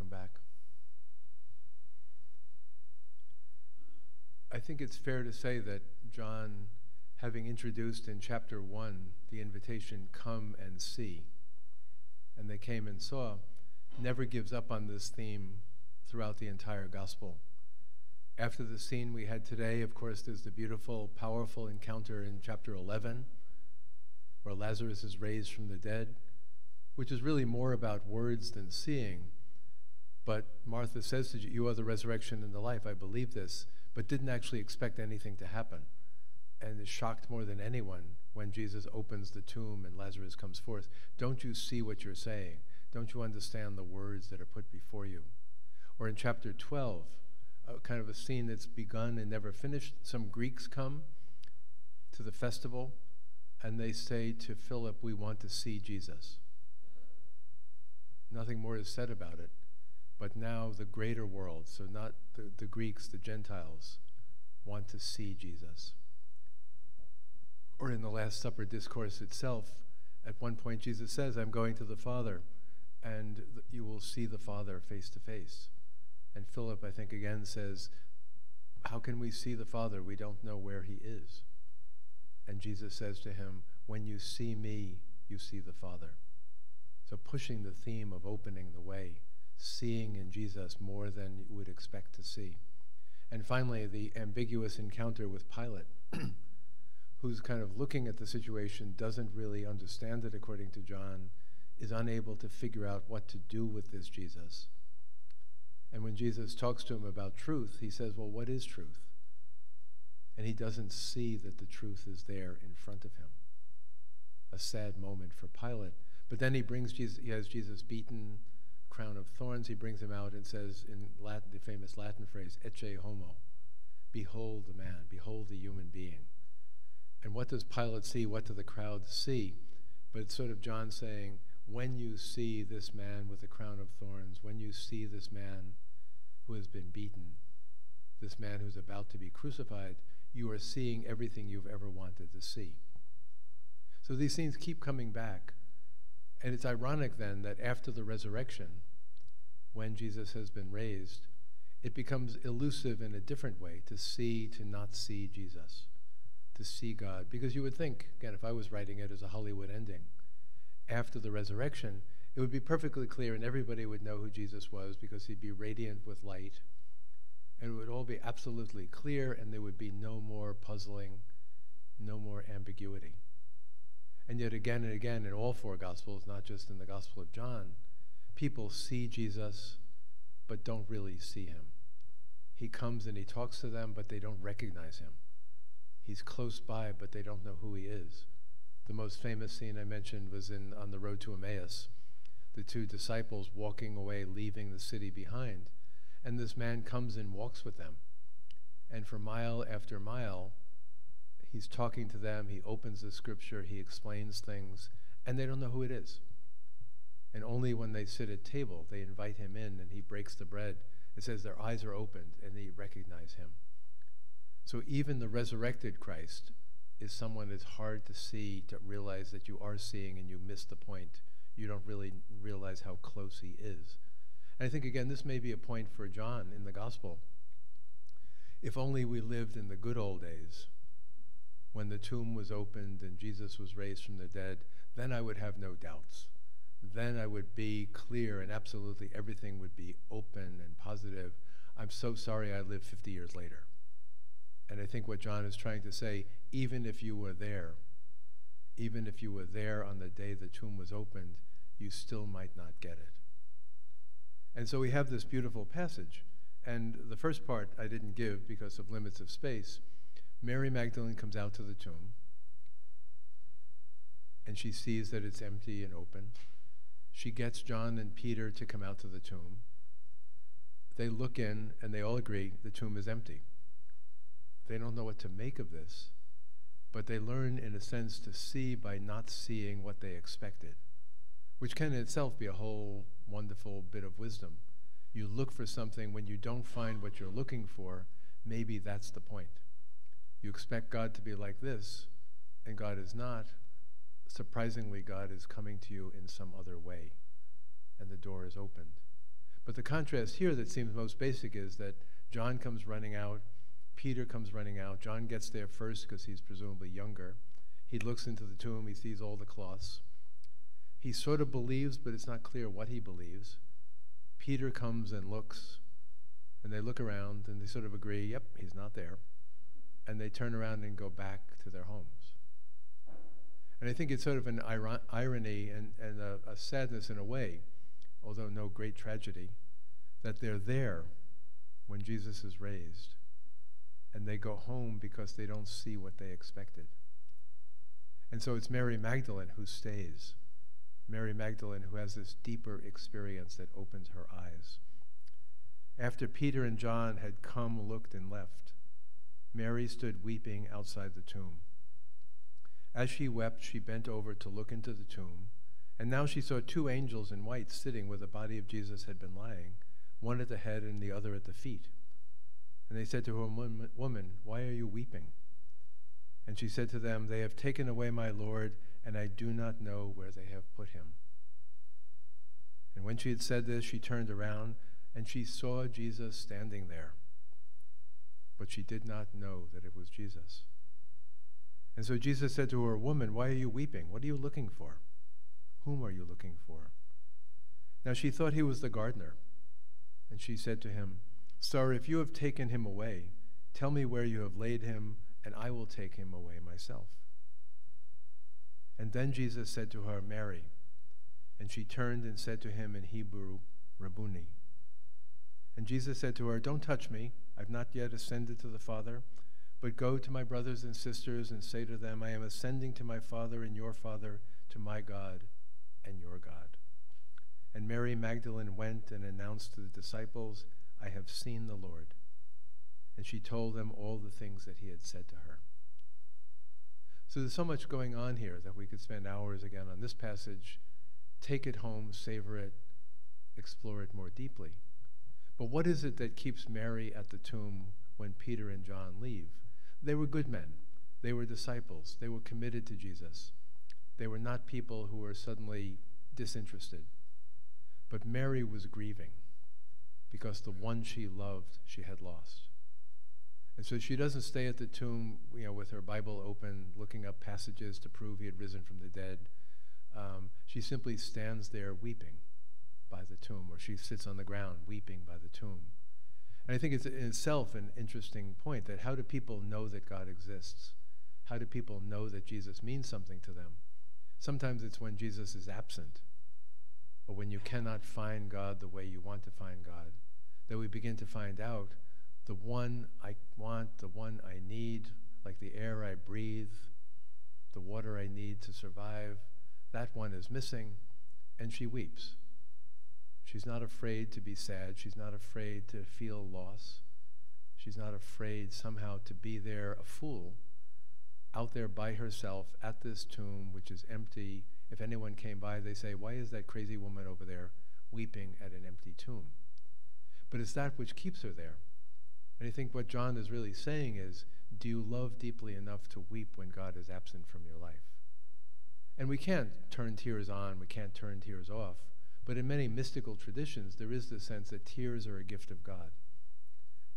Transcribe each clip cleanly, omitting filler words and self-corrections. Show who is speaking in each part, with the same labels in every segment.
Speaker 1: Welcome back. I think it's fair to say that John, having introduced in chapter 1 the invitation, come and see, and they came and saw, never gives up on this theme throughout the entire gospel. After the scene we had today, of course, there's the beautiful, powerful encounter in chapter 11, where Lazarus is raised from the dead, which is really more about words than seeing. But Martha says to you are the resurrection and the life. I believe this, but didn't actually expect anything to happen, and is shocked more than anyone when Jesus opens the tomb and Lazarus comes forth. Don't you see what you're saying? Don't you understand the words that are put before you? Or in chapter 12, kind of a scene that's begun and never finished. Some Greeks come to the festival, and they say to Philip, we want to see Jesus. Nothing more is said about it. But now the greater world, so not the Greeks, the Gentiles, want to see Jesus. Or in the Last Supper discourse itself, at one point Jesus says, I'm going to the Father, and you will see the Father face to face. And Philip, I think, again says, how can we see the Father? We don't know where he is. And Jesus says to him, when you see me, you see the Father. So pushing the theme of opening the way, seeing in Jesus more than you would expect to see. And finally, the ambiguous encounter with Pilate, who's kind of looking at the situation, doesn't really understand it according to John, is unable to figure out what to do with this Jesus. And when Jesus talks to him about truth, he says, well, what is truth? And he doesn't see that the truth is there in front of him. A sad moment for Pilate. But then he has Jesus beaten, crown of thorns. He brings him out and says in Latin, the famous Latin phrase, ecce homo, behold the man, behold the human being. And what does Pilate see? What do the crowd see? But it's sort of John saying, when you see this man with the crown of thorns, when you see this man who has been beaten, this man who's about to be crucified, you are seeing everything you've ever wanted to see. So these scenes keep coming back. And it's ironic then that after the resurrection, when Jesus has been raised, it becomes elusive in a different way to see, to not see Jesus, to see God. Because you would think, again, if I was writing it as a Hollywood ending, after the resurrection, it would be perfectly clear and everybody would know who Jesus was because he'd be radiant with light. And it would all be absolutely clear and there would be no more puzzling, no more ambiguity. And yet again and again in all four Gospels, not just in the Gospel of John, people see Jesus but don't really see him. He comes and he talks to them, but they don't recognize him. He's close by, but they don't know who he is. The most famous scene I mentioned was on the road to Emmaus, the two disciples walking away, leaving the city behind. And this man comes and walks with them. And for mile after mile, he's talking to them, he opens the scripture, he explains things, and they don't know who it is. And only when they sit at table, they invite him in and he breaks the bread. It says their eyes are opened and they recognize him. So even the resurrected Christ is someone that's hard to see, to realize that you are seeing and you miss the point. You don't really realize how close he is. And I think, again, this may be a point for John in the gospel. If only we lived in the good old days, when the tomb was opened and Jesus was raised from the dead, then I would have no doubts. Then I would be clear and absolutely everything would be open and positive. I'm so sorry I lived 50 years later. And I think what John is trying to say, even if you were there on the day the tomb was opened, you still might not get it. And so we have this beautiful passage. And the first part I didn't give because of limits of space. Mary Magdalene comes out to the tomb, and she sees that it's empty and open. She gets John and Peter to come out to the tomb. They look in, and they all agree the tomb is empty. They don't know what to make of this, but they learn, in a sense, to see by not seeing what they expected, which can in itself be a whole wonderful bit of wisdom. You look for something, when you don't find what you're looking for, maybe that's the point. You expect God to be like this, and God is not. Surprisingly, God is coming to you in some other way, and the door is opened. But the contrast here that seems most basic is that John comes running out, Peter comes running out. John gets there first because he's presumably younger. He looks into the tomb, he sees all the cloths. He sort of believes, but it's not clear what he believes. Peter comes and looks, and they look around, and they sort of agree, yep, he's not there. And they turn around and go back to their homes. And I think it's sort of an irony and a sadness in a way, although no great tragedy, that they're there when Jesus is raised, and they go home because they don't see what they expected. And so it's Mary Magdalene who stays, Mary Magdalene who has this deeper experience that opens her eyes. After Peter and John had come, looked, and left, Mary stood weeping outside the tomb. As she wept, she bent over to look into the tomb, and now she saw two angels in white sitting where the body of Jesus had been lying, one at the head and the other at the feet. And they said to her, "Woman, why are you weeping?" And she said to them, "They have taken away my Lord, and I do not know where they have put him." And when she had said this, she turned around, and she saw Jesus standing there. But she did not know that it was Jesus. And so Jesus said to her, "Woman, why are you weeping? What are you looking for? Whom are you looking for?" Now she thought he was the gardener. And she said to him, "Sir, if you have taken him away, tell me where you have laid him, and I will take him away myself." And then Jesus said to her, "Mary." And she turned and said to him in Hebrew, "Rabboni." And Jesus said to her, "Don't touch me. I've not yet ascended to the Father. But go to my brothers and sisters and say to them, I am ascending to my Father and your Father, to my God and your God." And Mary Magdalene went and announced to the disciples, "I have seen the Lord." And she told them all the things that he had said to her. So there's so much going on here that we could spend hours again on this passage, take it home, savor it, explore it more deeply. But what is it that keeps Mary at the tomb when Peter and John leave? They were good men. They were disciples. They were committed to Jesus. They were not people who were suddenly disinterested. But Mary was grieving because the one she loved, she had lost. And so she doesn't stay at the tomb, with her Bible open, looking up passages to prove he had risen from the dead. She simply stands there weeping by the tomb, or she sits on the ground weeping by the tomb. And I think it's in itself an interesting point, that how do people know that God exists? How do people know that Jesus means something to them? Sometimes it's when Jesus is absent, or when you cannot find God the way you want to find God, that we begin to find out the one I want, the one I need, like the air I breathe, the water I need to survive, that one is missing, and she weeps. She's not afraid to be sad. She's not afraid to feel loss. She's not afraid somehow to be there, a fool, out there by herself at this tomb, which is empty. If anyone came by, they say, "Why is that crazy woman over there weeping at an empty tomb?" But it's that which keeps her there. And I think what John is really saying is, do you love deeply enough to weep when God is absent from your life? And we can't turn tears on, we can't turn tears off. But in many mystical traditions, there is the sense that tears are a gift of God.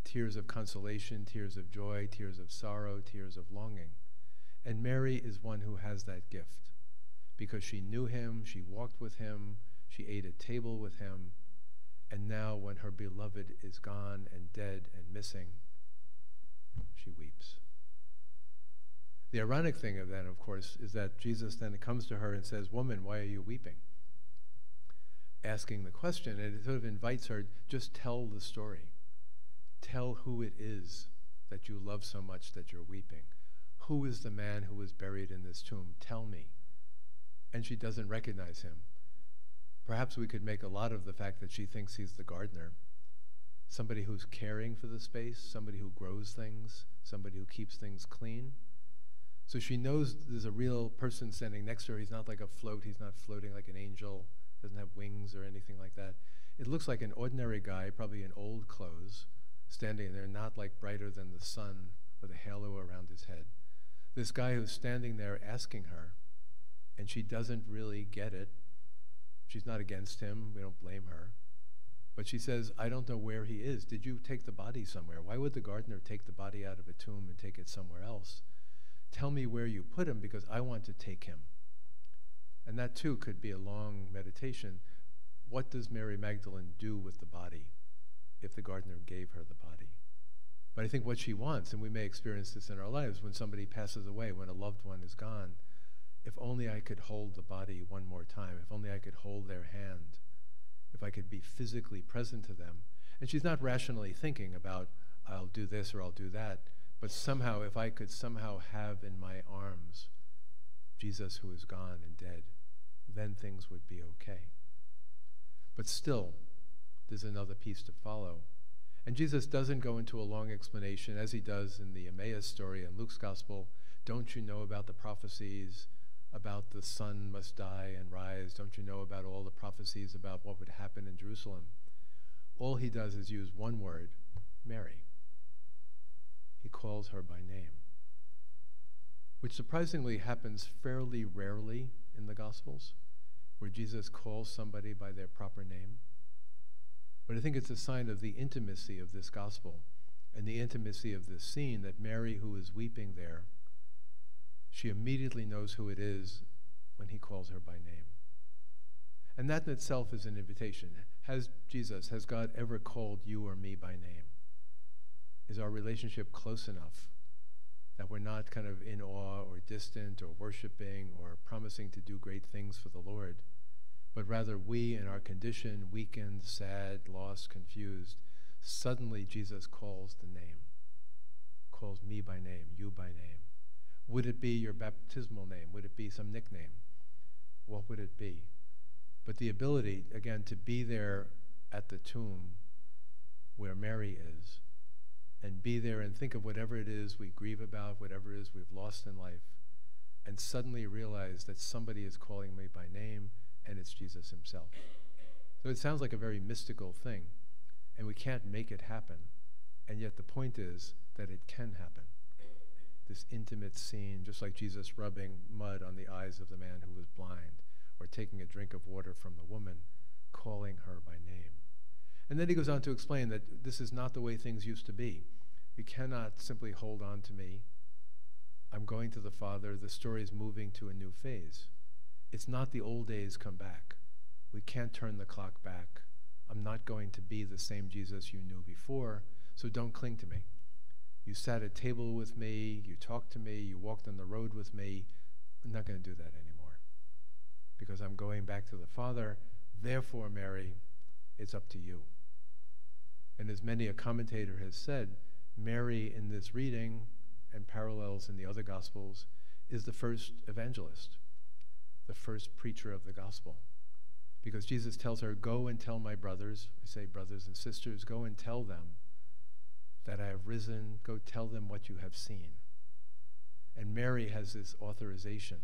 Speaker 1: Tears of consolation, tears of joy, tears of sorrow, tears of longing. And Mary is one who has that gift, because she knew him, she walked with him, she ate at table with him, and now when her beloved is gone and dead and missing, she weeps. The ironic thing of that, of course, is that Jesus then comes to her and says, "Woman, why are you weeping?" Asking the question, and it sort of invites her, just tell the story. Tell who it is that you love so much that you're weeping. Who is the man who was buried in this tomb? Tell me. And she doesn't recognize him. Perhaps we could make a lot of the fact that she thinks he's the gardener, somebody who's caring for the space, somebody who grows things, somebody who keeps things clean. So she knows there's a real person standing next to her. He's not like a float. He's not floating like an angel. Doesn't have wings or anything like that. It looks like an ordinary guy, probably in old clothes, standing there, not like brighter than the sun with a halo around his head. This guy who's standing there asking her, and she doesn't really get it. She's not against him. We don't blame her. But she says, I don't know where he is. Did you take the body somewhere? Why would the gardener take the body out of a tomb and take it somewhere else? Tell me where you put him, because I want to take him. And that too could be a long meditation. What does Mary Magdalene do with the body if the gardener gave her the body? But I think what she wants, and we may experience this in our lives when somebody passes away, when a loved one is gone, if only I could hold the body one more time, if only I could hold their hand, if I could be physically present to them. And she's not rationally thinking about, I'll do this or I'll do that, but somehow, if I could somehow have in my arms Jesus who is gone and dead, then things would be okay. But still, there's another piece to follow. And Jesus doesn't go into a long explanation, as he does in the Emmaus story in Luke's gospel. Don't you know about the prophecies about the son must die and rise? Don't you know about all the prophecies about what would happen in Jerusalem? All he does is use one word, Mary. He calls her by name, which surprisingly happens fairly rarely in the Gospels, where Jesus calls somebody by their proper name. But I think it's a sign of the intimacy of this gospel and the intimacy of this scene, that Mary, who is weeping there, she immediately knows who it is when he calls her by name. And that in itself is an invitation. Has God ever called you or me by name? Is our relationship close enough that we're not kind of in awe or distant or worshiping or promising to do great things for the Lord, but rather we, in our condition, weakened, sad, lost, confused, suddenly Jesus calls the name, calls me by name, you by name. Would it be your baptismal name? Would it be some nickname? What would it be? But the ability, again, to be there at the tomb where Mary is, and be there and think of whatever it is we grieve about, whatever it is we've lost in life, and suddenly realize that somebody is calling me by name, and it's Jesus himself. So it sounds like a very mystical thing, and we can't make it happen, and yet the point is that it can happen. This intimate scene, just like Jesus rubbing mud on the eyes of the man who was blind, or taking a drink of water from the woman, calling her by name. And then he goes on to explain that this is not the way things used to be. We cannot simply hold on to me. I'm going to the Father. The story is moving to a new phase. It's not the old days come back. We can't turn the clock back. I'm not going to be the same Jesus you knew before, so don't cling to me. You sat at table with me, you talked to me, you walked on the road with me. I'm not going to do that anymore, because I'm going back to the Father. Therefore, Mary, it's up to you. And as many a commentator has said, Mary in this reading and parallels in the other Gospels is the first evangelist, the first preacher of the gospel. Because Jesus tells her, go and tell my brothers, we say brothers and sisters, go and tell them that I have risen, go tell them what you have seen. And Mary has this authorization,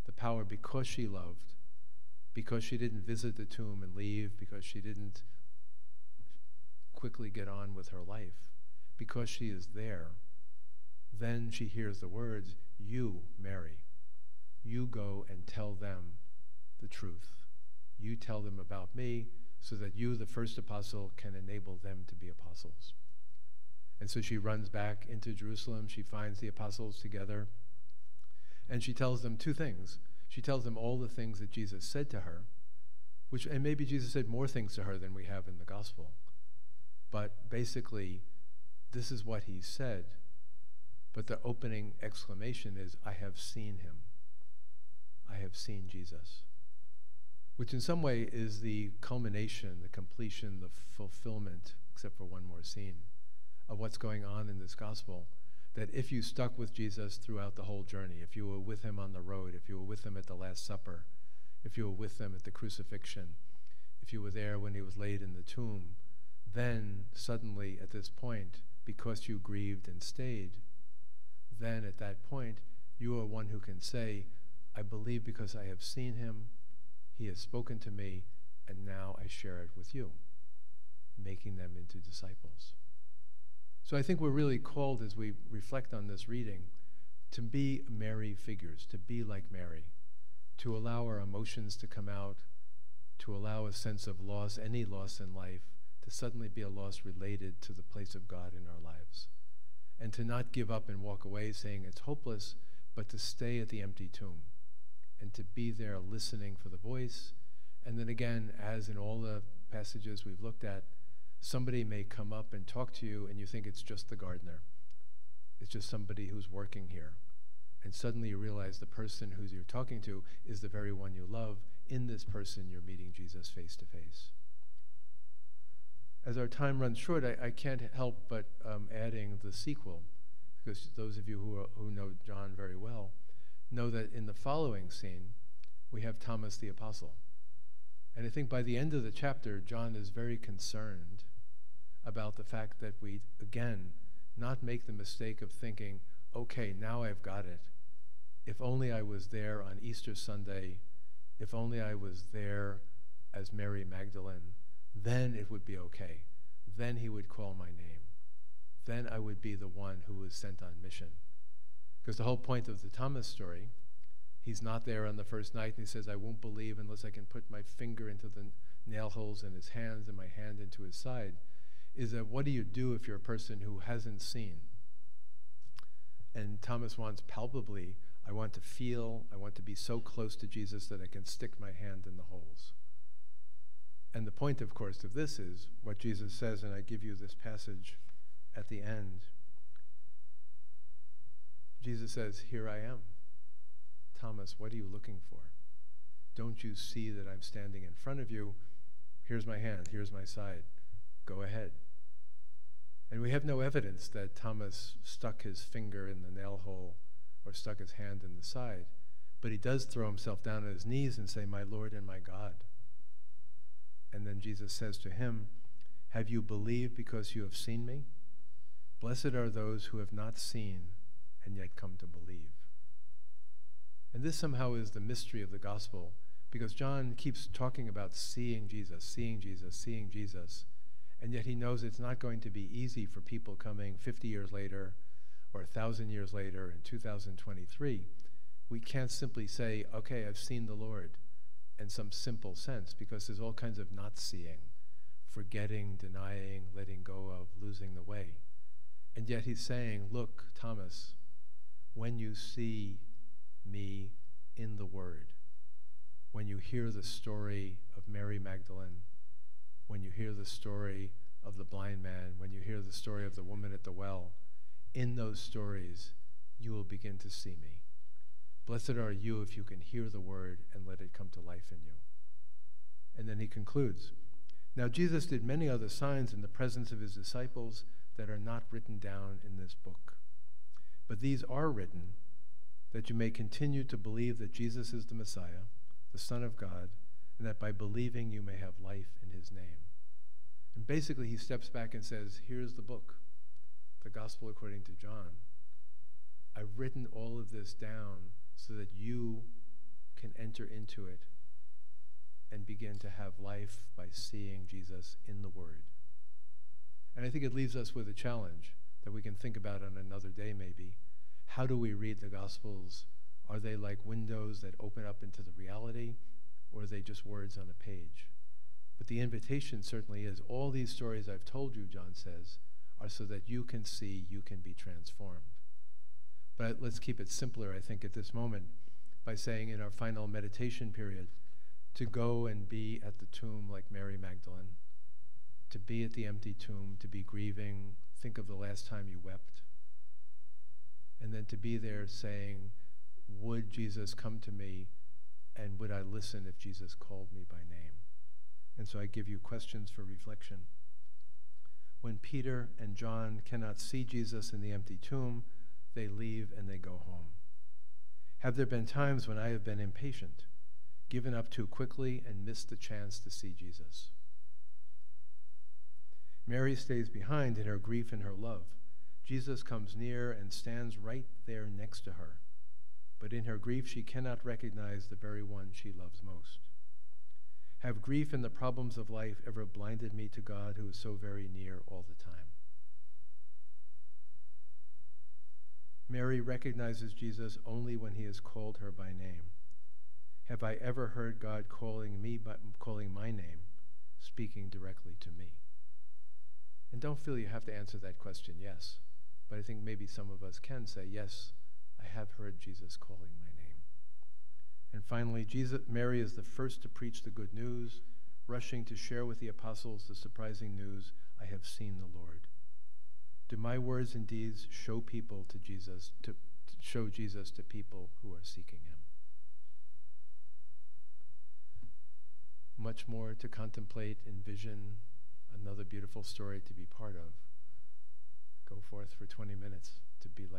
Speaker 1: the power, because she loved, because she didn't visit the tomb and leave, because she didn't quickly get on with her life, because she is there, then she hears the words, you, Mary, you go and tell them the truth. You tell them about me so that you, the first apostle, can enable them to be apostles. And so she runs back into Jerusalem. She finds the apostles together, and she tells them two things. She tells them all the things that Jesus said to her, and maybe Jesus said more things to her than we have in the gospel. But basically, this is what he said. But the opening exclamation is, I have seen him. I have seen Jesus. Which in some way is the culmination, the completion, the fulfillment, except for one more scene, of what's going on in this gospel. That if you stuck with Jesus throughout the whole journey, if you were with him on the road, if you were with him at the Last Supper, if you were with him at the crucifixion, if you were there when he was laid in the tomb, then suddenly at this point, because you grieved and stayed, then at that point, you are one who can say, I believe because I have seen him, he has spoken to me, and now I share it with you, making them into disciples. So I think we're really called, as we reflect on this reading, to be Mary figures, to be like Mary, to allow our emotions to come out, to allow a sense of loss, any loss in life, to suddenly be a loss related to the place of God in our lives. And to not give up and walk away saying it's hopeless, but to stay at the empty tomb and to be there listening for the voice. And then again, as in all the passages we've looked at, somebody may come up and talk to you and you think it's just the gardener. It's just somebody who's working here. And suddenly you realize the person who you're talking to is the very one you love. In this person, you're meeting Jesus face to face. As our time runs short, I can't help but adding the sequel, because those of you who know John very well know that in the following scene, we have Thomas the Apostle. And I think by the end of the chapter, John is very concerned about the fact that we, again, not make the mistake of thinking, okay, now I've got it. If only I was there on Easter Sunday, if only I was there as Mary Magdalene, then it would be okay. Then he would call my name. Then I would be the one who was sent on mission. Because the whole point of the Thomas story, he's not there on the first night, and he says, I won't believe unless I can put my finger into the nail holes in his hands and my hand into his side, is that what do you do if you're a person who hasn't seen? And Thomas wants palpably, I want to feel, I want to be so close to Jesus that I can stick my hand in the holes. And the point, of course, of this is what Jesus says, and I give you this passage at the end. Jesus says, here I am. Thomas, what are you looking for? Don't you see that I'm standing in front of you? Here's my hand, here's my side. Go ahead. And we have no evidence that Thomas stuck his finger in the nail hole or stuck his hand in the side. But he does throw himself down on his knees and say, my Lord and my God. And then Jesus says to him, have you believed because you have seen me? Blessed are those who have not seen and yet come to believe. And this somehow is the mystery of the gospel, because John keeps talking about seeing Jesus, seeing Jesus, seeing Jesus. And yet he knows it's not going to be easy for people coming 50 years later or 1,000 years later in 2023. We can't simply say, okay, I've seen the Lord in some simple sense, because there's all kinds of not seeing, forgetting, denying, letting go of, losing the way. And yet he's saying, look, Thomas, when you see me in the Word, when you hear the story of Mary Magdalene, when you hear the story of the blind man, when you hear the story of the woman at the well, in those stories, you will begin to see me. Blessed are you if you can hear the word and let it come to life in you. And then he concludes, now Jesus did many other signs in the presence of his disciples that are not written down in this book. But these are written that you may continue to believe that Jesus is the Messiah, the Son of God, and that by believing you may have life in his name. And basically he steps back and says, here's the book, the Gospel according to John. I've written all of this down so that you can enter into it and begin to have life by seeing Jesus in the Word. And I think it leaves us with a challenge that we can think about on another day maybe. How do we read the Gospels? Are they like windows that open up into the reality, or are they just words on a page? But the invitation certainly is, all these stories I've told you, John says, are so that you can see, you can be transformed. But let's keep it simpler, I think, at this moment, by saying in our final meditation period, to go and be at the tomb like Mary Magdalene, to be at the empty tomb, to be grieving, think of the last time you wept, and then to be there saying, would Jesus come to me, and would I listen if Jesus called me by name? And so I give you questions for reflection. When Peter and John cannot see Jesus in the empty tomb, they leave and they go home. Have there been times when I have been impatient, given up too quickly, and missed the chance to see Jesus? Mary stays behind in her grief and her love. Jesus comes near and stands right there next to her. But in her grief, she cannot recognize the very one she loves most. Have grief and the problems of life ever blinded me to God, who is so very near all the time? Mary recognizes Jesus only when he has called her by name. Have I ever heard God calling my name, speaking directly to me? And don't feel you have to answer that question yes, but I think maybe some of us can say, yes, I have heard Jesus calling my name. And finally, Mary is the first to preach the good news, rushing to share with the apostles the surprising news, I have seen the Lord. Do my words and deeds show people to Jesus, to show Jesus to people who are seeking him? Much more to contemplate, envision, another beautiful story to be part of. Go forth for 20 minutes to be like